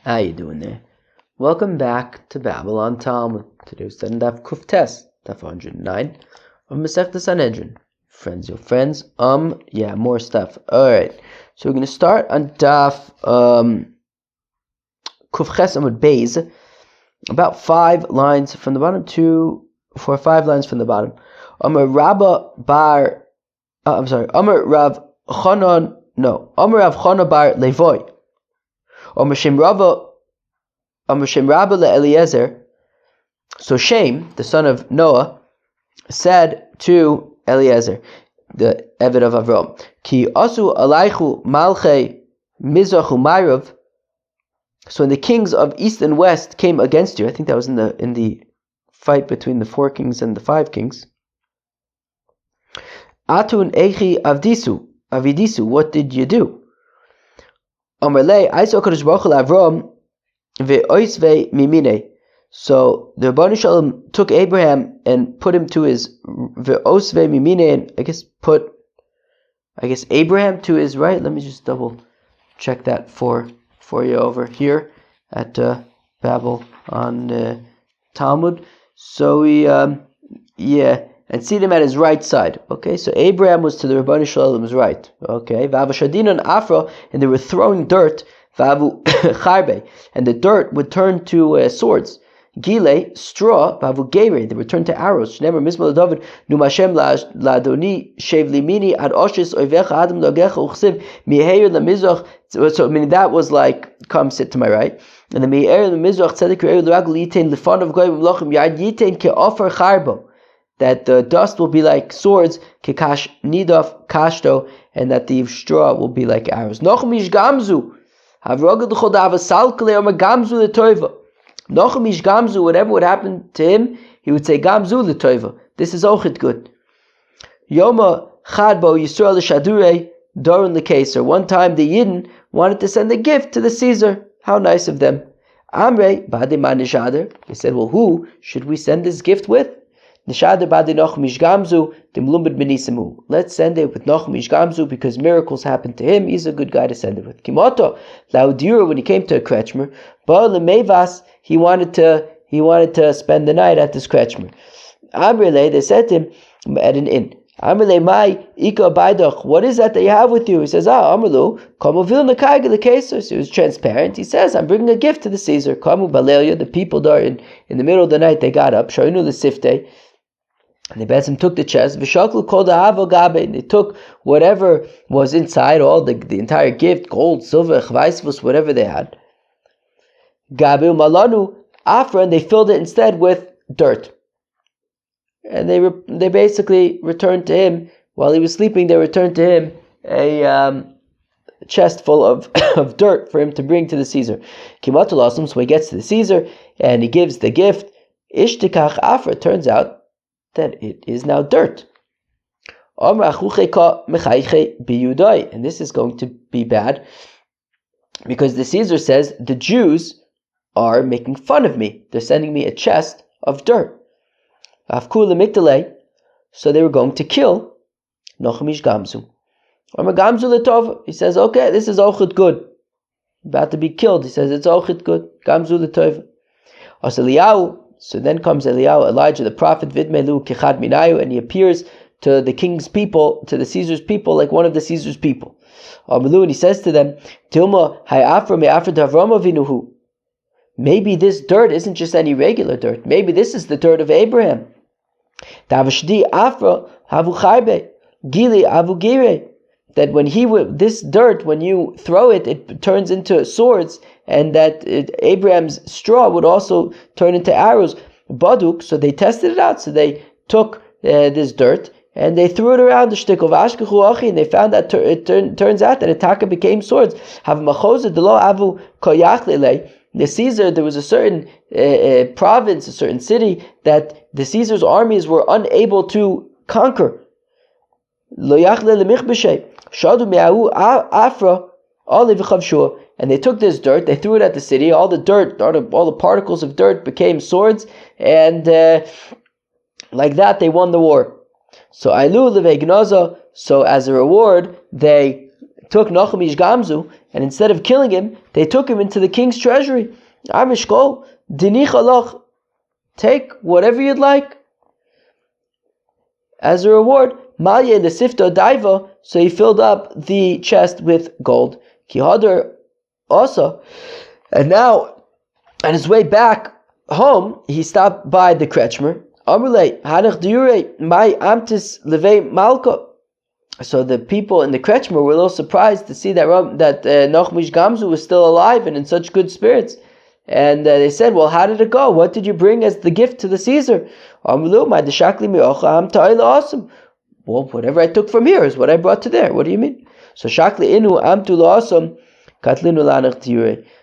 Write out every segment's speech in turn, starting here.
How you doing there? Welcome back to Babylon Talmud. Today we're studying Daf Kuftes, Daf 109 of Masechta Sanhedrin. Friends, your friends. More stuff. Alright, so we're going to start on Daf Kufches Amud Beis, about 5 lines from the bottom to 5 lines from the bottom. Amar Rav Chanan bar Levoy. Amar Shem Rabba leEliezer. So Shem, the son of Noah, said to Eliezer, the Eved of Avram, Ki asu alaychu malchei mizrach u'mayrav. So when the kings of east and west came against you, I think that was in the fight between the 4 kings and the 5 kings. Atun echi avidisu, what did you do? Amarle, I saw Kadosh Baruch Hu Avram ve'oisve mimine. So the Rebbeinu Shalom took Abraham and put him to his ve'osve mimine, and I guess Abraham to his right. Let me just double check that for you over here at Babel on Talmud. So and seat him at his right side. Okay, so Abraham was to the Rebbeinu Shalom's right. Okay, Vavashadin and Afra, and they were throwing dirt. Vavu charbe, and the dirt would turn to swords. Gile, straw. Vavu geire, they would turn to arrows. Shnever mismal David numashem ladoni shev limini ad oshis oivecha adam logecha uchsiv miheir lemizrach. So meaning that was like, come sit to my right. And the miheir lemizrach tzedek re'er l'ragel yitain lefan of goyim lochem yad yitain ke'ofer charbo. That the dust will be like swords, kekash nidaf kashto, and that the straw will be like arrows. Nochmish gamzu, havrogad chodav salkle or gamzu letoiva. Nochmish gamzu, whatever would happen to him, he would say gamzu letoiva. This is ochit good. Yoma chadbo yisrael l'shadure doron l'keser. One time the Yidden wanted to send a gift to the Caesar. How nice of them. Amrei bade manishader. They said, well, who should we send this gift with? Let's send it with Nochum Ish Gamzu because miracles happened to him. He's a good guy to send it with. Kimoto Laudira, when he came to a Kretschmer, he wanted to spend the night at this Kretschmer. Amrele, they said to him at an inn. Amrele Mai Ika Baidoch, what is that you have with you? He says, Amrelu, Kamovil Nakaiga the Caesar. So he was transparent. He says, I'm bringing a gift to the Caesar. Kamu Balelia, the people there in the middle of the night, they got up. Shoinu the Sifte. And they took the chest, and they took whatever was inside, all the entire gift, gold, silver, chvaisvus, whatever they had. Gabu malanu afra, and they filled it instead with dirt. And they basically returned to him while he was sleeping. They returned to him a chest full of dirt for him to bring to the Caesar. Kimatul, so he gets to the Caesar and he gives the gift. Ishtikach afra, turns out that it is now dirt. And this is going to be bad because the Caesar says the Jews are making fun of me. They're sending me a chest of dirt. So they were going to kill Nochum Ish Gamzu. He says, okay, this is ochit good. About to be killed. He says, it's ochit good. Gamzu l'tova. So then comes Eliyahu, Elijah the prophet, Vidmelu Kichad Minayu, and he appears to the king's people, to the Caesar's people, like one of the Caesar's people. And he says to them, Tilma hayafra me'afra d'Avram Avinuhu. Maybe this dirt isn't just any regular dirt. Maybe this is the dirt of Abraham. Davashdi afra havu chaybe, gili avu gire. That this dirt, when you throw it, it turns into swords, and that Abraham's straw would also turn into arrows. Baduk, so they tested it out. So they took this dirt and they threw it around the shtik of Ashkechu Achi, and they found that turns out that Ataka became swords. Have machoza delo avu koyachlele. The Caesar, there was a certain province, a certain city that the Caesar's armies were unable to conquer. Lo yachle lemichbeshe. Shadu me'ahu afra olive chavshua, and they took this dirt, they threw it at the city. All the particles of dirt became swords, and like that they won the war. So ailu levegnaza. So as a reward, they took Nachum Ish Gamzu, and instead of killing him, they took him into the king's treasury. Amishkol, dinich aloch, take whatever you'd like as a reward. Malya in the sifto daiva, so he filled up the chest with gold. Kihadar also, and now on his way back home, he stopped by the Kretschmer. Amrulei hanach diure my amtis levei malka. So the people in the Kretschmer were a little surprised to see that Nachum Ish Gamzu was still alive and in such good spirits. And they said, well, how did it go? What did you bring as the gift to the Caesar? Well, whatever I took from here is what I brought to there. What do you mean? So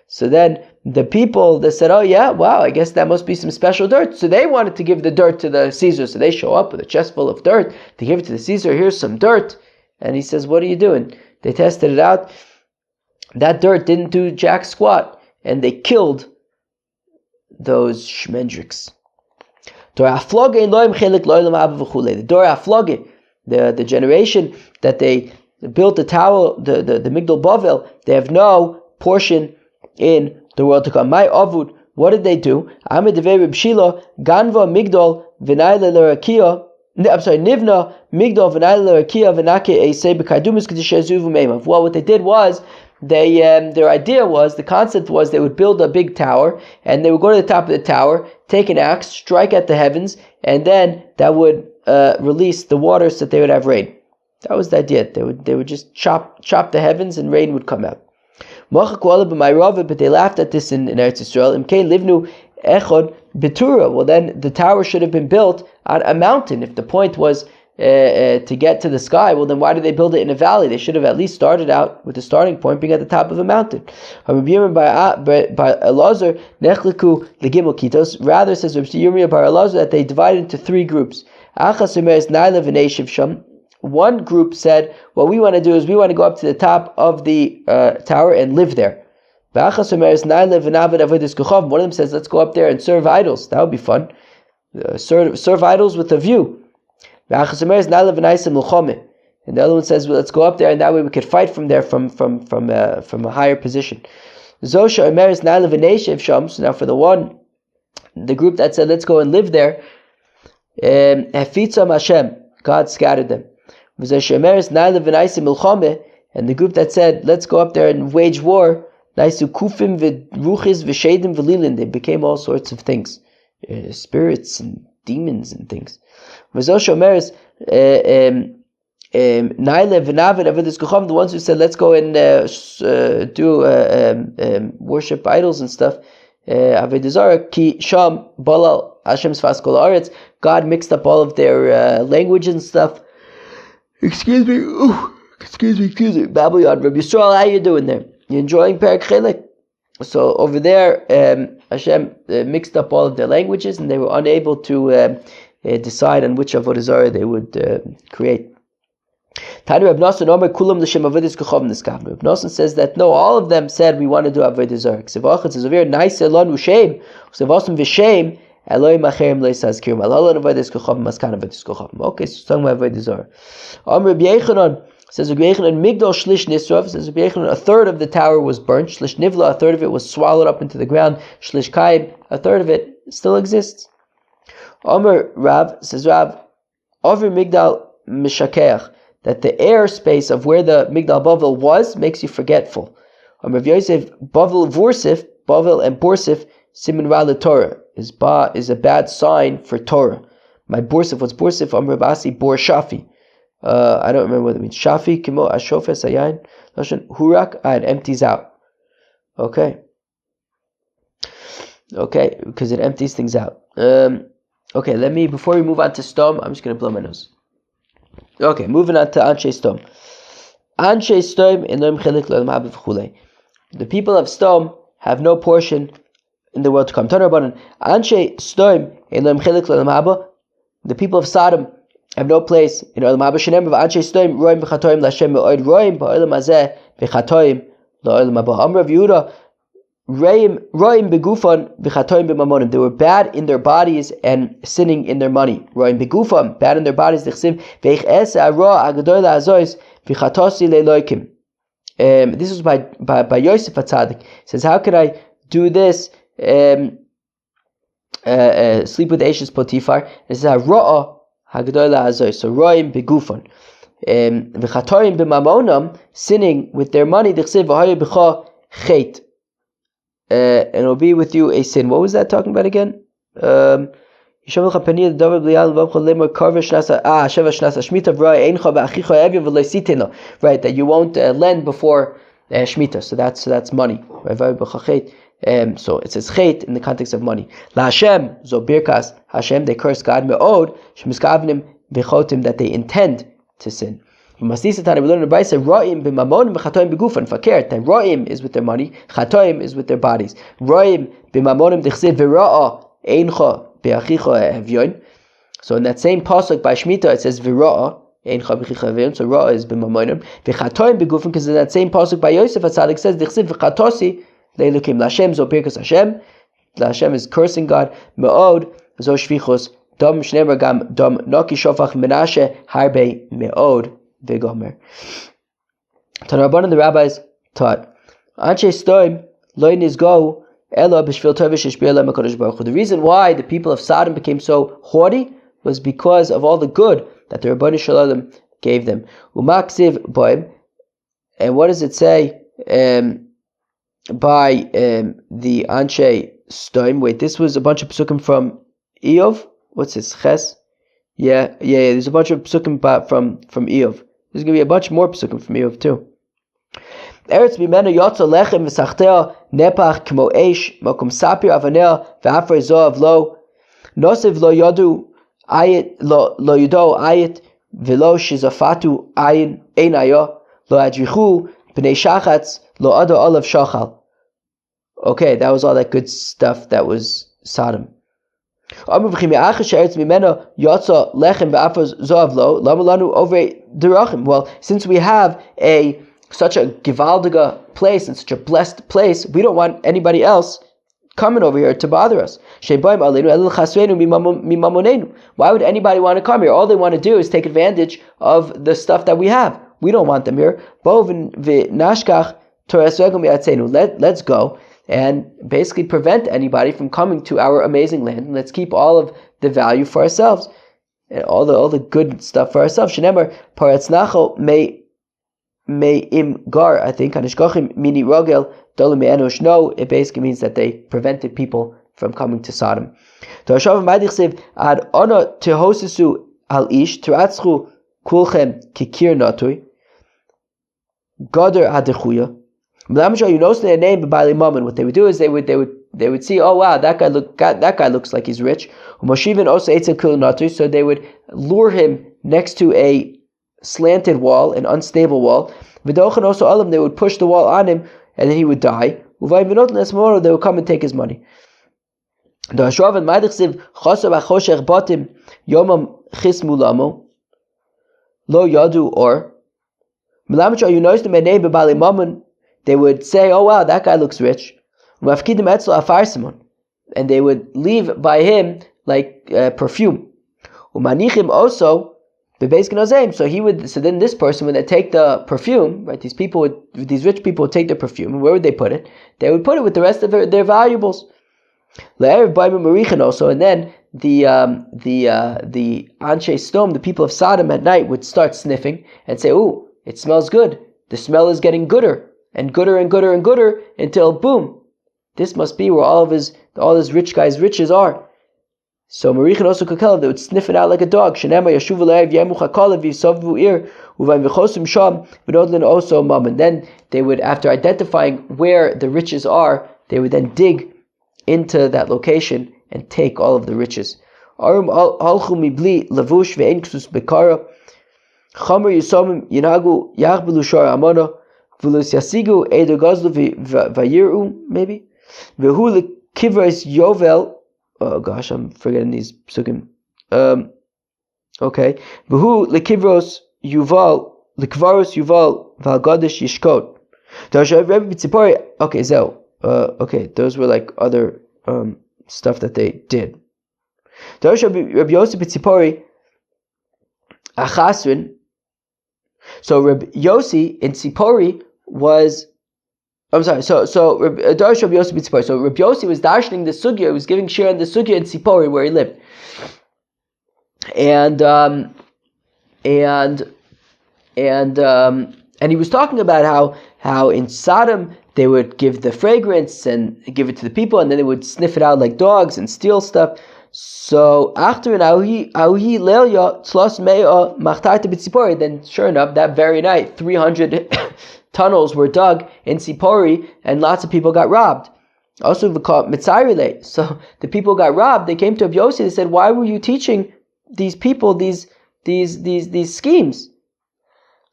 so then the people, they said, oh yeah, wow, I guess that must be some special dirt. So they wanted to give the dirt to the Caesar. So they show up with a chest full of dirt to give it to the Caesar. Here's some dirt. And he says, what are you doing? They tested it out. That dirt didn't do jack squat. And they killed those shmendriks. The generation that they built the tower, the Migdal Bavel, they have no portion in the world to come. My avud, what did they do? Ganva Migdal v'nayla l'rakia. I'm sorry, Nivna Migdal v'nayla l'rakia v'nake eisei b'kaidumus k'tishezuv meimav. Well, what they did was, their idea was, the concept was, they would build a big tower, and they would go to the top of the tower, take an axe, strike at the heavens, and then that would release the water so that they would have rain. That was the idea. They would just chop the heavens and rain would come out. But they laughed at this in Eretz Yisrael. Well, then the tower should have been built on a mountain. If the point was to get to the sky, well then why did they build it in a valley? They should have at least started out with the starting point being at the top of a mountain. Rather, says Rabbi Yirmiyah bar Elazar, that they divided into three groups. One group said, what we want to do is we want to go up to the top of the tower and live there. One of them says, let's go up there and serve idols. That would be fun. Serve idols with a view. And the other one says, well, let's go up there and that way we could fight from there from a higher position. So now for the group that said, let's go and live there, God scattered them. And the group that said, let's go up there and wage war, they became all sorts of things, spirits and demons and things. The ones who said, let's go and worship idols and stuff, God mixed up all of their language and stuff. Excuse me. Babylon, Rabbi Yisrael, how you doing there? You enjoying Perek Chelek? So over there, Hashem mixed up all of their languages, and they were unable to decide on which avodah zarah they would create. Reb Nosson says that no, all of them said we want to do avodah zarah. Okay, so it's talking about avodah zarah. Rabbi Yechanan says Migdal Shlish Nisrav, says Rabbi Yechanan, a third of the tower was burnt. Shlish Nivla, a third of it was swallowed up into the ground. Shlish Kaim, a third of it still exists. Rav, says Rav, over Migdal Mishakeach, that the airspace of where the Migdal Bavel was makes you forgetful. Rav Yosef, Bavel Vursif, Bavel and Borsif, Simin Ra Torah, is a bad sign for Torah. My Borsif, what's Borsif? Rav Asi, Bor Shafi. I don't remember what it means. Shafi, Kimo, Ashofes, Ayan, Lashon, Hurak, it empties out. Okay, because it empties things out. Okay, before we move on to Stom, I'm just going to blow my nose. Okay, moving on to Anshe Stom. Anshe Stom, Elohim Chelik L'Olam Haba V'chulei. The people of Stom have no portion in the world to come. Anshe Stom, Elohim Chelik L'Olam Haba. The people of Sodom have no place in Olam Haba. Shenem v'Anshe Stom roim v'chatoim l'Hashem me'od roim ba'olam hazeh v'chatoim l'olam haba. Amar Rav Yehuda roim begufan v'chatoim b'mamonim. They were bad in their bodies and sinning in their money. Roim begufan, bad in their bodies. Dichsiv v'ich es ha'ra ha'gadol ha'azois v'chatosi le'loikim. This was by Yosef HaTzadik. He says, how can I do this? Sleep with Ashes Potifar. This is Ra'a Hagdola Azoy. So Roim Begufon. V'chatoim b'mamonam, sinning with their money. Dichsev v'hayu b'cha chet. And it'll be with you a sin. What was that talking about again? Right, that you won't lend before Shemitah. So that's money. So it says chet in the context of money. La Hashem, zo birkas, Hashem, they curse God, me'od, shemiskavnim v'chotim, that they intend to sin. We learn in the Brayso, Ra'im b'mamon v'chatoim b'gufan. Fakir, that Ra'im is with their money, Chatoim is with their bodies. Ra'im b'mamonim d'chsev v'ra'a eincha b'achicha evyon. So in that same pasuk by Shemitah, it says v'ra'a eincha b'achicha evyon. So Ra'a is b'mamonim. V'chatoim b'gufan, because in that same pasuk by Yosef HaTzadik says d'chsev v'chatosi leilukim. L'Hashem zo pirkas Hashem. L'Hashem is cursing God. Me'od zo shvichos. Dom shnemer gam dom noki shofach menashe harbe me'od v'gomer. Tanarabban, the rabbis taught, Anshe stoim loy nizgo elo b'shvil tovish ishbir lem HaKadosh Baruch Hu. The reason why the people of Sodom became so haughty was because of all the good that the Rabbanu Shalom gave them. Umaksiv boim, and what does it say by the Anshe stoim? Wait, this was a bunch of psukim from Eov. What's this? Ches? Yeah. There's a bunch of psukim from Eov. There's going to be a bunch more psukim from Eov too. Eretz mimenu yotzo lechem v'sachtea nepach k'mo eish mokum sapir avanea v'afrei zoav lo nosiv lo yodu ayit lo yudo ayit v'lo shizafatu ayin ein ayo lo adrichu b'nei shachatz lo ado olav shachal. Okay, that was all that good stuff that was Sodom. Well, since we have such a gewaldige place and such a blessed place, we don't want anybody else coming over here to bother us. Why would anybody want to come here? All they want to do is take advantage of the stuff that we have. We don't want them here. Let's go and basically prevent anybody from coming to our amazing land. Let's keep all of the value for ourselves, and all the good stuff for ourselves. Shenemar paratznacho me im gar. I think anishkochim mini rogel dolu me'enosh. No, it basically means that they prevented people from coming to Sodom. Toshav ma'dichsev ad ono tehosisu al ish teratzchu kulchem kikir natui goder adechuya. You notice their name, what they would do is they would see, oh wow, that guy looks like he's rich. So they would lure him next to a slanted wall, an unstable wall. They would push the wall on him, and then he would die. They would come and take his money. Or you notice their name, they would say, oh wow, that guy looks rich. And they would leave by him like perfume. Also, so then this person, when they take the perfume, right, these rich people would take the perfume, and where would they put it? They would put it with the rest of their valuables. Also, and then the Anshe Stom, the people of Sodom at night, would start sniffing and say, ooh, it smells good. The smell is getting gooder. And gooder and gooder and gooder until boom, this must be where all his rich guys' riches are. So Marichin also Kakelev, they would sniff it out like a dog. And then they would, after identifying where the riches are, they would then dig into that location and take all of the riches. Maybe. Oh gosh, I'm forgetting these psukim. Okay. Okay, so okay, those were like other stuff that they did. So Reb Yossi in Tzipori was, I'm sorry. So Darsh Rabbi Yossi b'Tzipori. So Rabbi Yossi was darshaning the sugya. He was giving shir in the sugya in Tzipori where he lived, and he was talking about how in Sodom they would give the fragrance and give it to the people, and then they would sniff it out like dogs and steal stuff. So after then sure enough, that very night 300 tunnels were dug in Sipori, and lots of people got robbed. Also, we call it Mitzarile. So the people got robbed. They came to Rabbi Yossi. They said, "Why were you teaching these people these schemes?"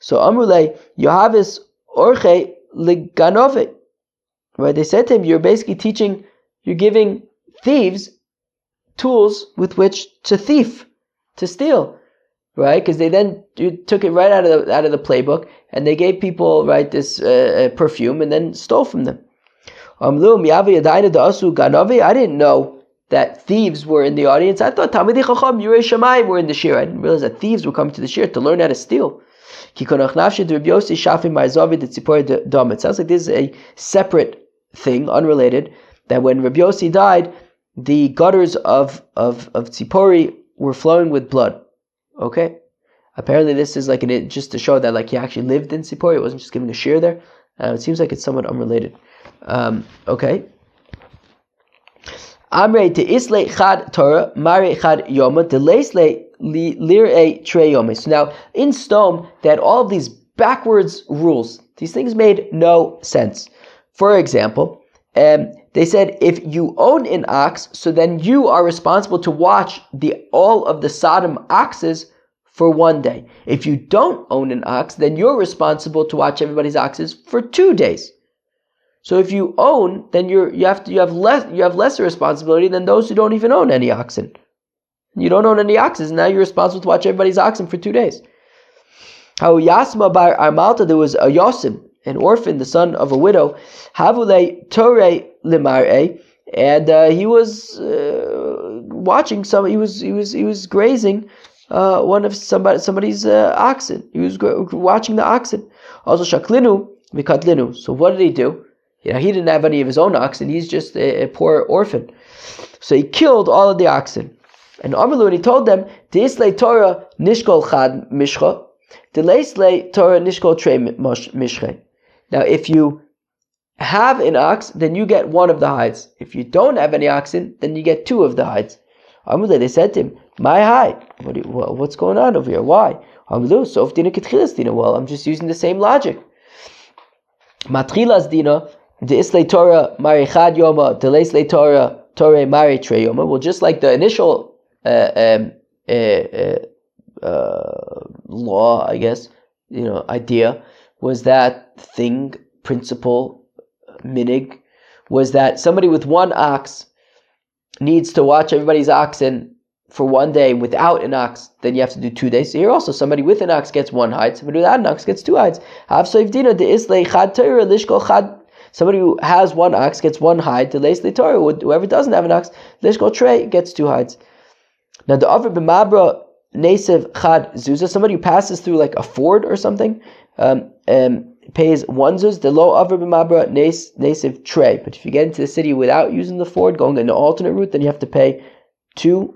So Amrulay, Yohavis Orche Liganove. Right? They said to him, "You're basically teaching. You're giving thieves tools with which to steal." Right, because they then took it right out of the playbook, and they gave people this perfume, and then stole from them. I didn't know that thieves were in the audience. I thought Talmidei Chacham Yirei Shamayim were in the shir. I didn't realize that thieves were coming to the shir to learn how to steal. It sounds like this is a separate thing, unrelated. That when Rabbi Yossi died, the gutters of Tzipori were flowing with blood. Okay, apparently this is just to show that he actually lived in Tzipori. It wasn't just giving a shir there. It seems like it's somewhat unrelated. Okay. Amrei te isle chad Torah mare chad yoma de leisle lirei trei yoma. So now in Stone they had all of these backwards rules. These things made no sense. For example, they said if you own an ox, so then you are responsible to watch all of the Sodom oxes for 1 day. If you don't own an ox, then you're responsible to watch everybody's oxes for 2 days. So if you own, then you have lesser responsibility than those who don't even own any oxen. You don't own any oxen, and now you're responsible to watch everybody's oxen for 2 days. How Yasma bar Armalta, there was a Yosim, an orphan, the son of a widow. Havule Tore Limare, and he was watching some. He was grazing one of somebody's oxen. He was watching the oxen. Also Shaklinu Mikatlinu. So what did he do? He didn't have any of his own oxen. He's just a poor orphan. So he killed all of the oxen. And Amalu, and he told them, Deisle Torah Nishkol Chad Mishcha, Deisle Torah Nishkol Trei Mishcha. Now, if you have an ox, then you get one of the hides. If you don't have any oxen, then you get 2 of the hides. Amalu, they said to him, My hide. What's going on over here? Why? Amalu, Sof Dina Ketchilas Dina. Well, I'm just using the same logic. Matrilas Dina. The Islay Torah Mari Chad Yoma, the Leislay Torah Torah Mari Trey Yoma. Well, just like the initial law, I guess, idea was that thing, principle, minig, was that somebody with one ox needs to watch everybody's oxen for 1 day. Without an ox, then you have to do 2 days. So here also, somebody with an ox gets 1 hide, somebody without an ox gets 2 hides. Havsoivdina the Islay Chad Torah Lishkol Chad. Somebody who has 1 ox gets 1 hide. The Leislay Torah, whoever doesn't have an ox, Lishkol Trey gets 2 hides. Now the Aver b'Mabra Nesev Chad Zuzah, somebody who passes through a ford or something, pays 1 zuz. The low Aver b'Mabra Nesev Trey. But if you get into the city without using the ford, going an alternate route, then you have to pay 2.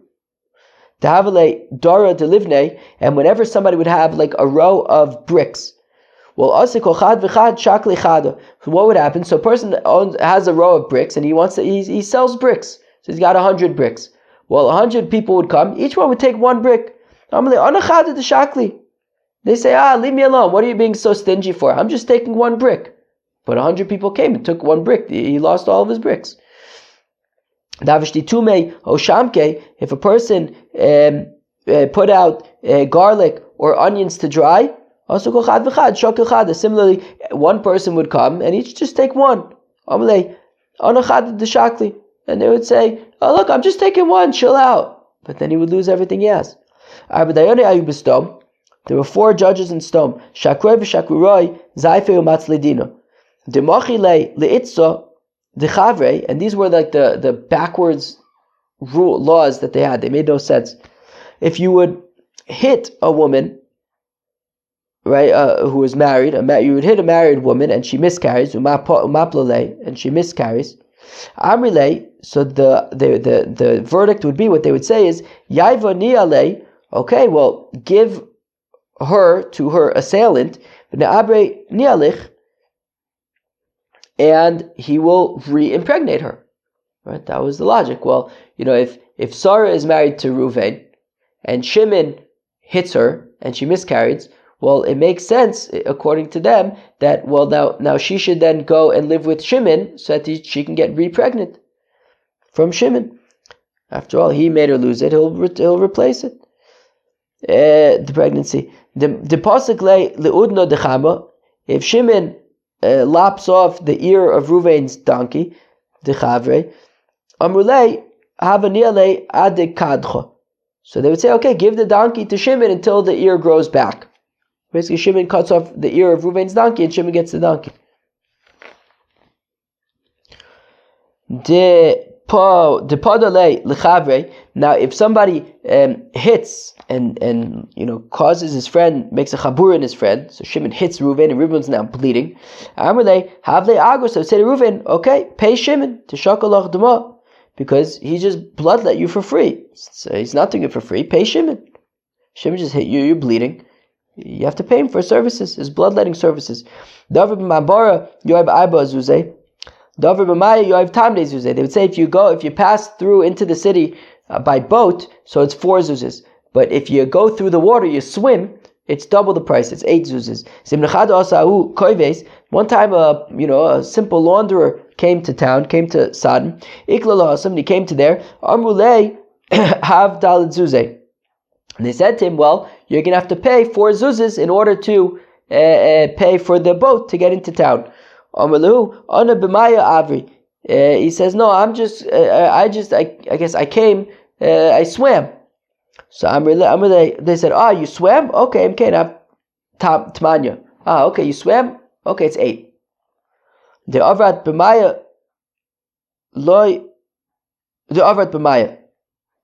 Tahavale Dara Delivne, and whenever somebody would have a row of bricks. Well, so what would happen? So a person has a row of bricks, and he sells bricks. So he's got 100 bricks. Well, 100 people would come. Each one would take 1 brick. They say, leave me alone. What are you being so stingy for? I'm just taking 1 brick. But 100 people came and took 1 brick. He lost all of his bricks. If a person put out garlic or onions to dry, similarly, 1 person would come and each just take 1. And they would say, oh look, I'm just taking 1, chill out. But then he would lose everything he has. There were 4 judges in Stom. And these were the backwards laws that they had. They made no sense. If you would hit a woman, right, who is married, you would hit a married woman and she miscarries, and she miscarries. Amrile, so the verdict would be, what they would say is, Yaiva niale, okay, well, give her to her assailant, Abre nialich, and he will re-impregnate her. Right? That was the logic. Well, if Sarah is married to Reuven and Shimon hits her and she miscarries, well, it makes sense according to them that, well, now she should then go and live with Shimon so that she can get re-pregnant from Shimon. After all, he made her lose it. He'll replace it. The pregnancy. The pasuk leudno dechama. If Shimon lops off the ear of Reuven's donkey, dechavre. Amrulei havaniale adekadcha. So they would say, okay, give the donkey to Shimon until the ear grows back. Basically, Shimon cuts off the ear of Reuven's donkey, and Shimon gets the donkey. Now, if somebody hits and causes his friend, makes a chabur in his friend, so Shimon hits Reuven and Reuven's now bleeding. Amrulei havle agos. So say to Reuven, okay, pay Shimon to shakalach dama. Because he just bloodlet you for free. So he's not doing it for free. Pay Shimon. Shimon just hit you, you're bleeding. You have to pay him for services, his bloodletting services. They would say, if you pass through into the city by boat, so it's 4 zuzes. But if you go through the water, you swim, it's double the price, it's 8 zuzes. One time a simple launderer came to Sodom. And he came to there. Amrulei have dalet zuzeh. And they said to him, well, you're going to have to pay 4 zuzes in order to pay for the boat to get into town. Amrulu, ana b'maya avri. He says, no, I guess I came, I swam. So Amrulei, they said, you swam? Okay, I'm okay, now tmanya. Okay, you swam? Okay, it's 8. The avrat b'maya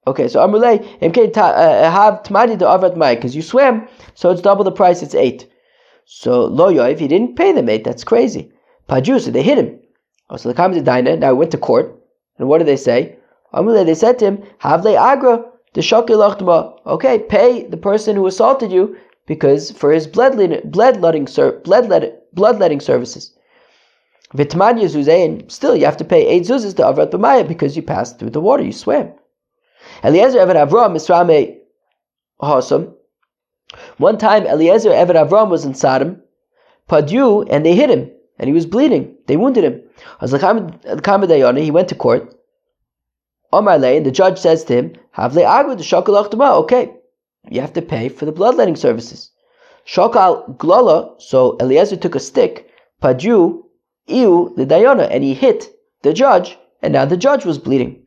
Okay, so Amrulei have tmani the avrat b'maya, because you swam, so it's double the price, it's 8. So lo yoiv, he didn't pay them 8, that's crazy. Paju, so they hit him. So they came to Dinah, now he went to court, and what did they say? Amrulei, they said to him, have le agra the shakilach dama. Okay, pay the person who assaulted you because for his bloodletting services. V'tmanya zuzeh, and still you have to pay 8 zuzes to avrat b'maya because you passed through the water, you swam. Eliezer Eved Avram Misrame Hasam. One time Eliezer Eved Avram was in Sodom, Padyu, and they hit him, and he was bleeding. They wounded him. He went to court. Omar Lei, and the judge says to him, Havle Agud Shakalach Dama. Okay, you have to pay for the bloodletting services. Shakal Glala, so Eliezer took a stick, Padyu, Iu, the Dayana, and he hit the judge, and now the judge was bleeding.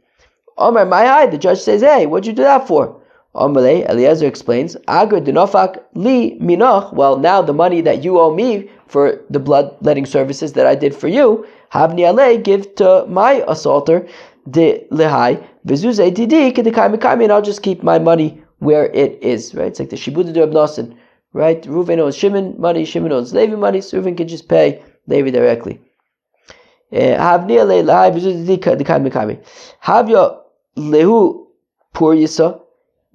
Omar, my eye, the judge says, hey, what'd you do that for? Omar, Eliezer explains, Agar dinofak li minach, well, now the money that you owe me for the bloodletting services that I did for you, havni alei, give to my assaulter, de lehai, vizuze didi, kedekami, and I'll just keep my money where it is, right? It's like the Shibuda de Abnasan, right? Reuven owes Shimon money, Shimon owes Levi money, so Reuven can just pay Levi directly. Havni alei lehai, vizuze didi, kedekami. Have your lehu pur yisa,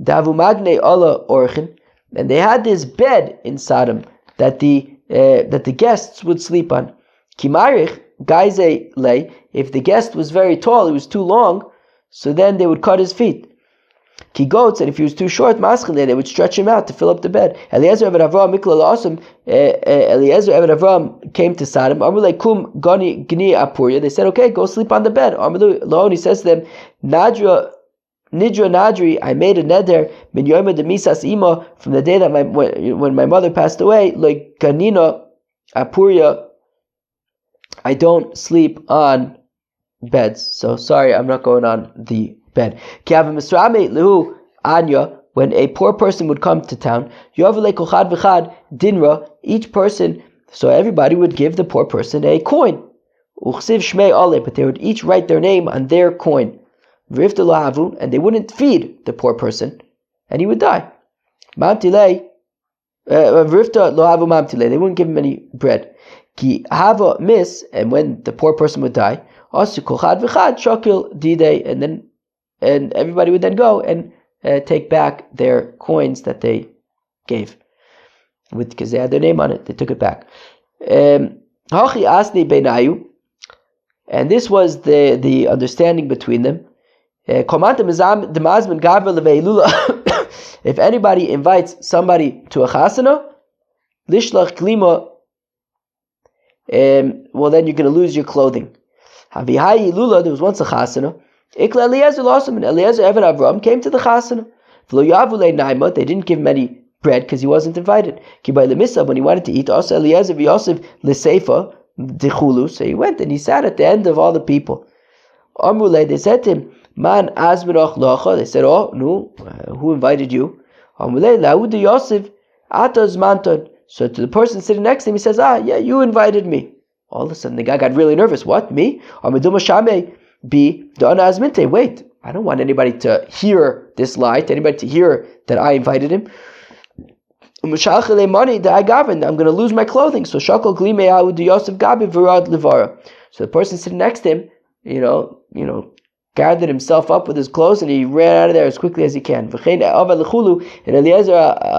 davu magne Allah orchin, and they had this bed in Sodom that the guests would sleep on. Kimarich gaize lay, if the guest was very tall, he was too long, so then they would cut his feet. Ki goats, and if he was too short, maschile, they would stretch him out to fill up the bed. Eliezer Eved Avram Miklal Awesome, Eliezer Eved Avram came to Sodom. Amrulei kum gani apuria. They said, okay, go sleep on the bed. Amrulei lo, and he says to them, Nidra Nadri, I made a neder min yoma de misas ima, from the day that when my mother passed away, like ganina apuria, I don't sleep on beds. So sorry, I'm not going on the bed. Ki ava misrame lehu anya, when a poor person would come to town, yovele kochad v'chad dinra, each person, so everybody would give the poor person a coin. Uchsiv shmei ale, but they would each write their name on their coin. And they wouldn't feed the poor person, and he would die. Mantilei, Rifta lo havu mamtile. They wouldn't give him any bread. Ki hava miss, and when the poor person would die, asu kochad v'chad shakil dide, and everybody would then go and take back their coins that they gave, because they had their name on it. They took it back. Hachi asni beinayu, and this was the understanding between them. If anybody invites somebody to a chasana, lishlach klima, well then you're going to lose your clothing. Havihayi lula, there was once a chasana. Ikla Eliezer lost him, and Eliezer Evan Avram came to the chasana. They didn't give him any bread because he wasn't invited. When he wanted to eat, also Eliezer v'Yosef l'seifa dechulu. So he went and he sat at the end of all the people. Amrulei, they said to him, Man azmirach lacha. They said, oh no, who invited you? Amrulei laud Yosef ataz manton. So to the person sitting next to him, he says, yeah, you invited me. All of a sudden, the guy got really nervous. What, me? Amiduma shame be dana azminte. Wait, I don't want anybody to hear this lie, to anybody to hear that I invited him. Money that I governed, I'm going to lose my clothing. So shakal glime aud Yosef gabi v'rad livara. So the person sitting next to him, gathered himself up with his clothes and he ran out of there as quickly as he can. And Eliezer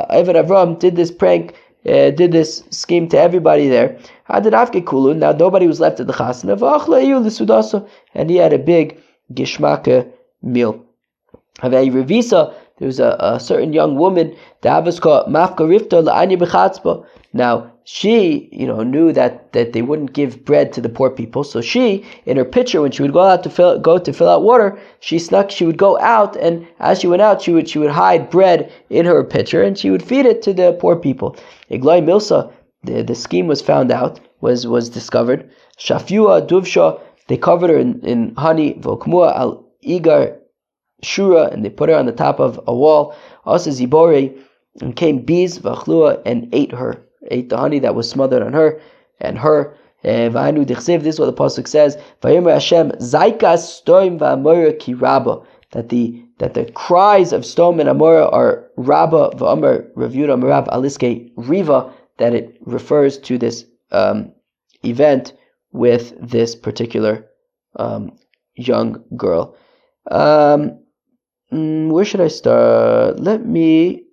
Evan Avram did this prank, did this scheme to everybody there. Now nobody was left at the chasana, and he had a big gishmaka meal. There was a certain young woman that was called Mafka Rifta La'anya B'chatzba. Now she, knew that they wouldn't give bread to the poor people. So she, in her pitcher, when she would go out to fill out water, she would go out, and as she went out, she would hide bread in her pitcher, and she would feed it to the poor people. Iglai Milsa, the scheme was found out, was discovered. Shafua Duvsha, they covered her in honey. Vokmua al Igar Shura, and they put her on the top of a wall. Also Zibore, and came bees v'achlua, and ate the honey that was smothered on her and her. V'anu dichsev, this is what the pasuk says. Vayomer Hashem zaikas stoim v'amora ki rabba, that the cries of Stom and Amora are rabba v'amar reviewed amarav aliske riva, that it refers to this event with this particular young girl. Where should I start? Let me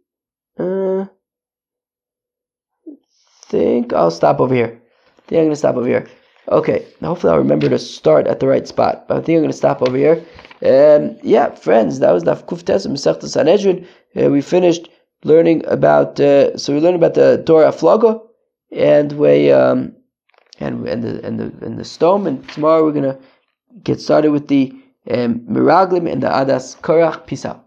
think I'll stop over here. I think I'm going to stop over here. Okay, hopefully I'll remember to start at the right spot. But I think I'm going to stop over here. Yeah, friends, that was Daf Kuf Tes Masechta Sanhedrin. We finished learning about. So we learned about the Torah Aflaga, and the Stone. And tomorrow we're going to get started with the Miraglim and the Adas Korach. Peace out.